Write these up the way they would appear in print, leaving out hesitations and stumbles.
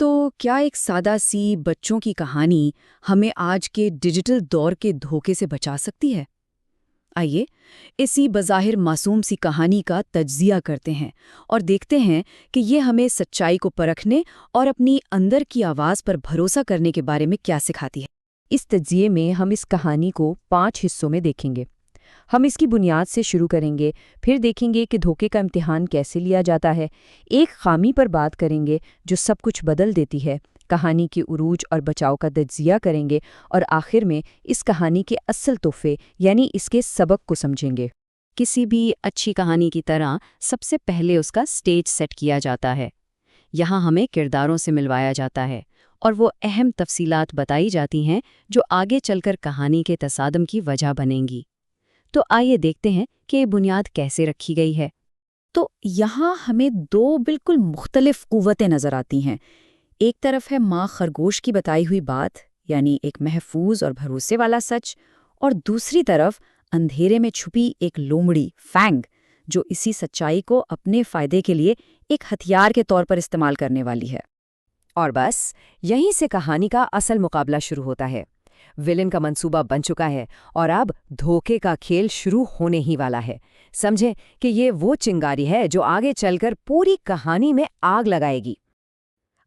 تو کیا ایک سادہ سی بچوں کی کہانی ہمیں آج کے ڈیجیٹل دور کے دھوکے سے بچا سکتی ہے؟ آئیے اسی بظاہر معصوم سی کہانی کا تجزیہ کرتے ہیں اور دیکھتے ہیں کہ یہ ہمیں سچائی کو پرکھنے اور اپنی اندر کی آواز پر بھروسہ کرنے کے بارے میں کیا سکھاتی ہے۔ اس تجزیے میں ہم اس کہانی کو 5 حصوں میں دیکھیں گے۔ ہم اس کی بنیاد سے شروع کریں گے، پھر دیکھیں گے کہ دھوکے کا امتحان کیسے لیا جاتا ہے، ایک خامی پر بات کریں گے جو سب کچھ بدل دیتی ہے، کہانی کی عروج اور بچاؤ کا تجزیہ کریں گے، اور آخر میں اس کہانی کے اصل تحفے یعنی اس کے سبق کو سمجھیں گے۔ کسی بھی اچھی کہانی کی طرح سب سے پہلے اس کا سٹیج سیٹ کیا جاتا ہے۔ یہاں ہمیں کرداروں سے ملوایا جاتا ہے اور وہ اہم تفصیلات بتائی جاتی ہیں جو آگے چل کر کہانی کے تصادم کی وجہ بنیں گی۔ تو آئیے دیکھتے ہیں کہ یہ بنیاد کیسے رکھی گئی ہے۔ تو یہاں ہمیں دو بالکل مختلف قوتیں نظر آتی ہیں۔ ایک طرف ہے ماں خرگوش کی بتائی ہوئی بات، یعنی ایک محفوظ اور بھروسے والا سچ، اور دوسری طرف اندھیرے میں چھپی ایک لومڑی فینگ، جو اسی سچائی کو اپنے فائدے کے لیے ایک ہتھیار کے طور پر استعمال کرنے والی ہے۔ اور بس یہیں سے کہانی کا اصل مقابلہ شروع ہوتا ہے۔ ویلن کا منصوبہ بن چکا ہے اور اب دھوکے کا کھیل شروع ہونے ہی والا ہے۔ سمجھیں کہ یہ وہ چنگاری ہے جو آگے چل کر پوری کہانی میں آگ لگائے گی۔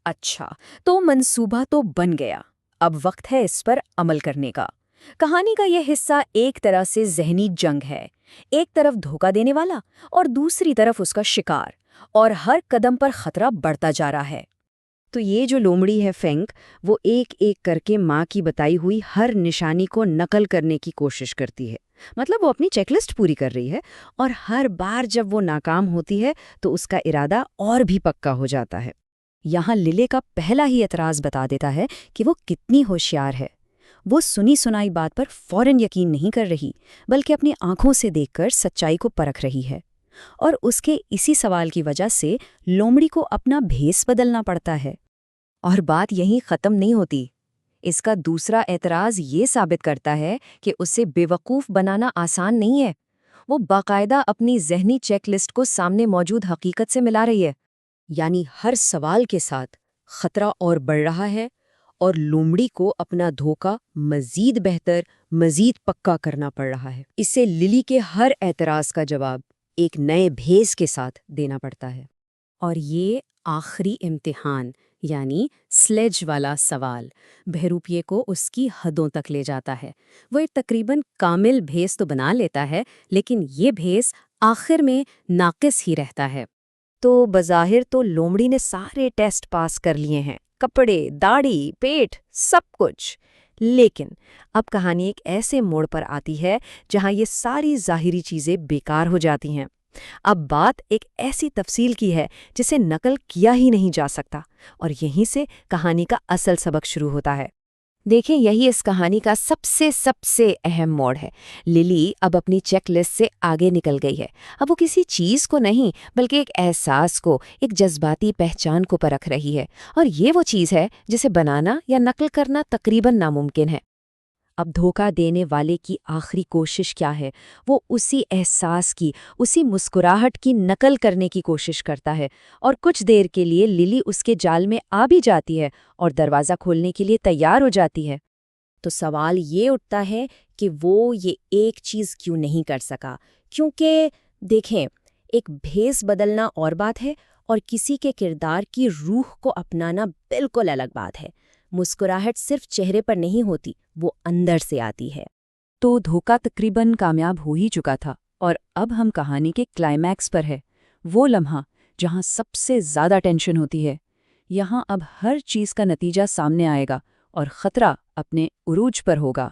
اچھا، تو منصوبہ تو بن گیا، اب وقت ہے اس پر عمل کرنے کا۔ کہانی کا یہ حصہ ایک طرح سے ذہنی جنگ ہے، ایک طرف دھوکہ دینے والا اور دوسری طرف اس کا شکار، اور ہر قدم پر خطرہ بڑھتا جا رہا ہے۔ تو یہ جو لومڑی ہے فینگ، وہ ایک ایک کر کے ماں کی بتائی ہوئی ہر نشانی کو نقل کرنے کی کوشش کرتی ہے۔ مطلب وہ اپنی چیک لسٹ پوری کر رہی ہے، اور ہر بار جب وہ ناکام ہوتی ہے تو اس کا ارادہ اور بھی پکا ہو جاتا ہے۔ یہاں للے کا پہلا ہی اعتراض بتا دیتا ہے کہ وہ کتنی ہوشیار ہے۔ وہ سنی سنائی بات پر فوراً یقین نہیں کر رہی، بلکہ اپنی آنکھوں سے دیکھ کر سچائی کو پرکھ رہی ہے، اور اس کے اسی سوال کی وجہ سے لومڑی کو اپنا بھیس بدلنا پڑتا ہے۔ اور بات یہیں ختم نہیں ہوتی۔ اس کا دوسرا اعتراض یہ ثابت کرتا ہے کہ اسے بیوقوف بنانا آسان نہیں ہے۔ وہ باقاعدہ اپنی ذہنی چیک لسٹ کو سامنے موجود حقیقت سے ملا رہی ہے، یعنی ہر سوال کے ساتھ خطرہ اور بڑھ رہا ہے، اور لومڑی کو اپنا دھوکہ مزید بہتر، مزید پکا کرنا پڑ رہا ہے۔ اسے للی کے ہر اعتراض کا جواب ایک نئے بھیس کے ساتھ دینا پڑتا ہے۔ اور یہ آخری امتحان، یعنی سلیج والا سوال، بہروپیے کو اس کی حدوں تک لے جاتا ہے۔ وہ ایک تقریباً کامل بھیس تو بنا لیتا ہے، لیکن یہ بھیس آخر میں ناقص ہی رہتا ہے۔ تو بظاہر تو لومڑی نے سارے ٹیسٹ پاس کر لیے ہیں، کپڑے، داڑھی، پیٹ، سب کچھ، لیکن اب کہانی ایک ایسے موڑ پر آتی ہے جہاں یہ ساری ظاہری چیزیں بیکار ہو جاتی ہیں۔ اب بات ایک ایسی تفصیل کی ہے جسے نقل کیا ہی نہیں جا سکتا، اور یہیں سے کہانی کا اصل سبق شروع ہوتا ہے۔ دیکھیں، یہی اس کہانی کا سب سے اہم موڑ ہے۔ للی اب اپنی چیک لسٹ سے آگے نکل گئی ہے۔ اب وہ کسی چیز کو نہیں بلکہ ایک احساس کو، ایک جذباتی پہچان کو پرکھ رہی ہے، اور یہ وہ چیز ہے جسے بنانا یا نقل کرنا تقریباً ناممکن ہے۔ اب دھوکہ دینے والے کی آخری کوشش کیا ہے؟ وہ اسی احساس کی، اسی مسکراہٹ کی نقل کرنے کی کوشش کرتا ہے، اور کچھ دیر کے لیے للی اس کے جال میں آ بھی جاتی ہے اور دروازہ کھولنے کے لیے تیار ہو جاتی ہے۔ تو سوال یہ اٹھتا ہے کہ وہ یہ ایک چیز کیوں نہیں کر سکا؟ کیونکہ دیکھیں، ایک بھیس بدلنا اور بات ہے، اور کسی کے کردار کی روح کو اپنانا بالکل الگ بات ہے۔ مسکراہٹ صرف چہرے پر نہیں ہوتی، وہ اندر سے آتی ہے۔ تو دھوکہ تقریباً کامیاب ہو ہی چکا تھا، اور اب ہم کہانی کے کلائمیکس پر ہے، وہ لمحہ جہاں سب سے زیادہ ٹینشن ہوتی ہے۔ یہاں اب ہر چیز کا نتیجہ سامنے آئے گا، اور خطرہ اپنے عروج پر ہوگا۔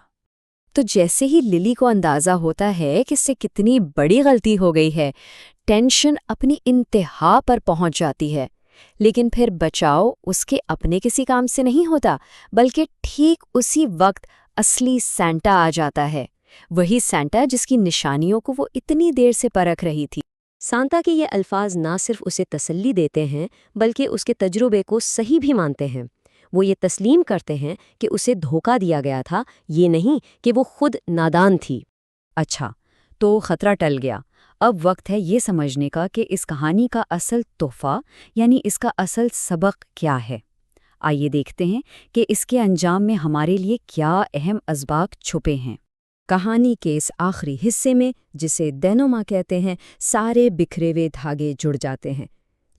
تو جیسے ہی للی کو اندازہ ہوتا ہے کہ اس سے کتنی بڑی غلطی ہو گئی ہے، ٹینشن اپنی انتہا پر پہنچ جاتی ہے۔ لیکن پھر بچاؤ اس کے اپنے کسی کام سے نہیں ہوتا، بلکہ ٹھیک اسی وقت اصلی سینٹا آ جاتا ہے، وہی سینٹا جس کی نشانیوں کو وہ اتنی دیر سے پرکھ رہی تھی۔ سانتا کے یہ الفاظ نہ صرف اسے تسلی دیتے ہیں، بلکہ اس کے تجربے کو صحیح بھی مانتے ہیں۔ وہ یہ تسلیم کرتے ہیں کہ اسے دھوکہ دیا گیا تھا، یہ نہیں کہ وہ خود نادان تھی۔ اچھا، تو خطرہ ٹل گیا۔ اب وقت ہے یہ سمجھنے کا کہ اس کہانی کا اصل تحفہ، یعنی اس کا اصل سبق کیا ہے۔ آئیے دیکھتے ہیں کہ اس کے انجام میں ہمارے لیے کیا اہم اسباق چھپے ہیں۔ کہانی کے اس آخری حصے میں، جسے دینوما کہتے ہیں، سارے بکھرے ہوئے دھاگے جڑ جاتے ہیں۔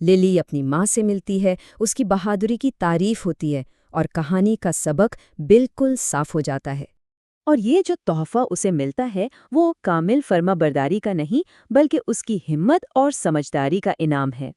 للی اپنی ماں سے ملتی ہے، اس کی بہادری کی تعریف ہوتی ہے، اور کہانی کا سبق بالکل صاف ہو جاتا ہے۔ اور یہ جو تحفہ اسے ملتا ہے وہ کامل فرما برداری کا نہیں بلکہ اس کی ہمت اور سمجھداری کا انعام ہے۔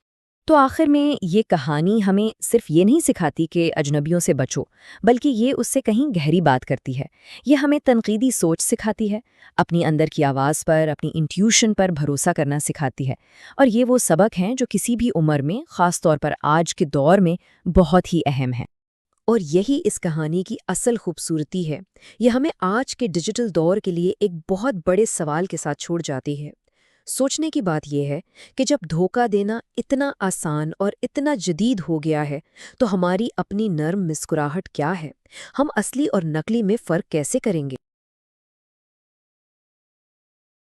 تو آخر میں یہ کہانی ہمیں صرف یہ نہیں سکھاتی کہ اجنبیوں سے بچو، بلکہ یہ اس سے کہیں گہری بات کرتی ہے۔ یہ ہمیں تنقیدی سوچ سکھاتی ہے، اپنی اندر کی آواز پر، اپنی انٹیوشن پر بھروسہ کرنا سکھاتی ہے، اور یہ وہ سبق ہیں جو کسی بھی عمر میں، خاص طور پر آج کے دور میں، بہت ہی اہم ہیں۔ اور یہی اس کہانی کی اصل خوبصورتی ہے۔ یہ ہمیں آج کے ڈیجیٹل دور کے لیے ایک بہت بڑے سوال کے ساتھ چھوڑ جاتی ہے۔ سوچنے کی بات یہ ہے کہ جب دھوکہ دینا اتنا آسان اور اتنا جدید ہو گیا ہے، تو ہماری اپنی نرم مسکراہٹ کیا ہے؟ ہم اصلی اور نقلی میں فرق کیسے کریں گے؟